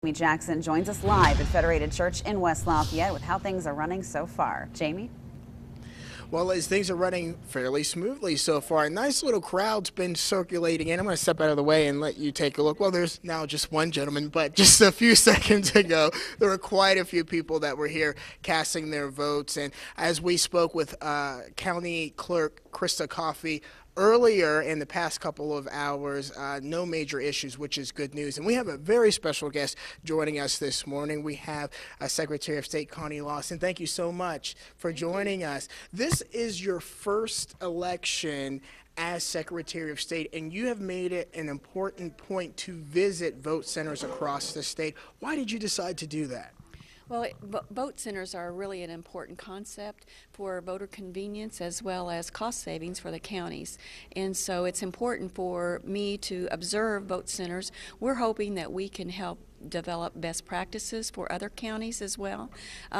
Jamie Jackson joins us live at Federated Church in West Lafayette with how things are running so far. Jamie? Well, as things are running fairly smoothly so far, a nice little crowd's been circulating in. I'm going to step out of the way and let you take a look. Well, there's now just one gentleman, but just a few seconds ago, there were quite a few people that were here casting their votes. And as we spoke with County Clerk Krista Coffey earlier in the past couple of hours, no major issues, which is good news. And we have a very special guest joining us this morning. We have Secretary of State Connie Lawson. Thank you so much for joining us. This is your first election as Secretary of State, and you have made it an important point to visit vote centers across the state. Why did you decide to do that? Well, vote centers are really an important concept for voter convenience as well as cost savings for the counties. And so it's important for me to observe vote centers. We're hoping that we can help develop best practices for other counties as well.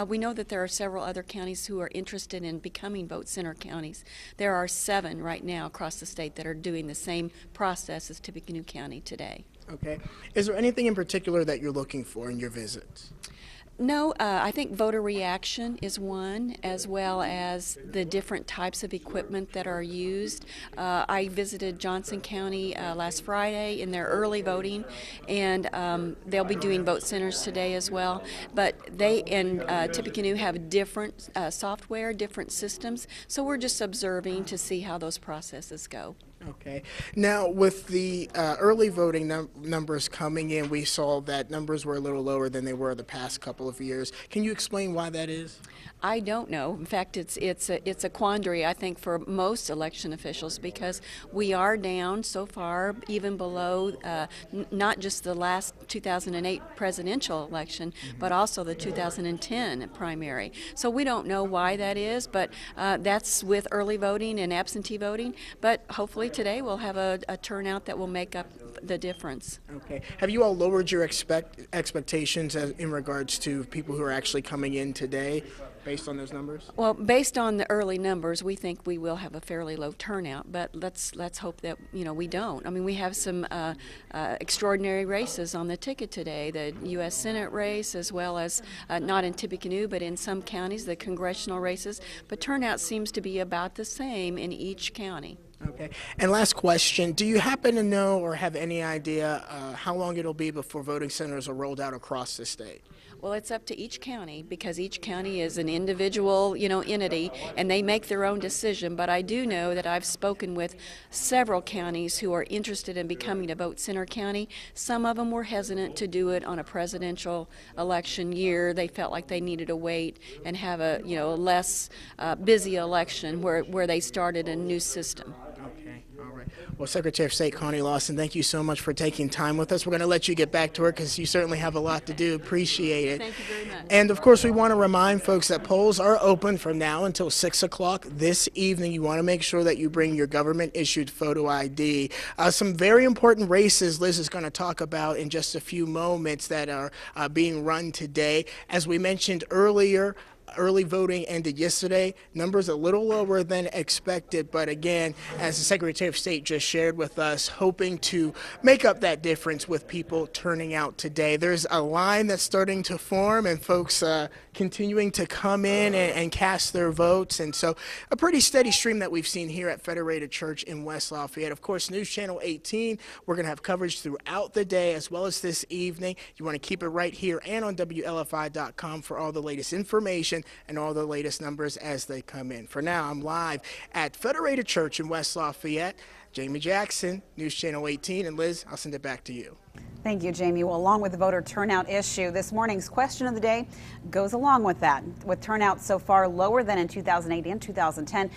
We know that there are several other counties who are interested in becoming vote center counties. There are 7 right now across the state that are doing the same process as Tippecanoe County today. Okay. Is there anything in particular that you're looking for in your visits? No, I think voter reaction is one, as well as the different types of equipment that are used. I visited Johnson County last Friday in their early voting, and they'll be doing vote centers today as well. But they and Tippecanoe have different software, different systems, so we're just observing to see how those processes go. Okay. Now, with the early voting numbers coming in, we saw that numbers were a little lower than they were the past couple of years. Can you explain why that is? I don't know. In fact, it's a quandary, I think, for most election officials, because we are down so far, even below not just the last 2008 presidential election, but also the 2010 primary. So we don't know why that is, but that's with early voting and absentee voting. But hopefully today we'll have a turnout that will make up the difference. Okay. Have you all lowered your expectations in regards to people who are actually coming in today based on those numbers? Well, based on the early numbers, we think we will have a fairly low turnout, but let's hope that we don't. I mean, we have some extraordinary races on the ticket today, the U.S. Senate race, as well as not in Tippecanoe, but in some counties, the congressional races. But turnout seems to be about the same in each county. Okay. And last question, do you happen to know or have any idea how long it'll be before voting centers are rolled out across the state? Well, it's up to each county, because each county is an individual, entity, and they make their own decision. But I do know that I've spoken with several counties who are interested in becoming a vote center county. Some of them were hesitant to do it on a presidential election year. They felt like they needed to wait and have a less busy election where they started a new system. Okay, all right. Well, Secretary of State Connie Lawson, thank you so much for taking time with us. We're going to let you get back to work because you certainly have a lot to do. Appreciate it. Thank you very much. And, of course, we want to remind folks that polls are open from now until 6 o'clock this evening. You want to make sure that you bring your government-issued photo ID. Some very important races Liz is going to talk about in just a few moments that are being run today. As we mentioned earlier, early voting ended yesterday. Numbers a little lower than expected, but again, as the Secretary of State just shared with us, hoping to make up that difference with people turning out today. There's a line that's starting to form, and folks continuing to come in and cast their votes, and so a pretty steady stream that we've seen here at Federated Church in West Lafayette. Of course, News Channel 18, we're going to have coverage throughout the day as well as this evening. You want to keep it right here and on WLFI.com for all the latest information and all the latest numbers as they come in. For now, I'm live at Federated Church in West Lafayette. Jamie Jackson, News Channel 18, and Liz, I'll send it back to you. Thank you, Jamie. Well, along with the voter turnout issue, this morning's question of the day goes along with that. With turnout so far lower than in 2008 and 2010,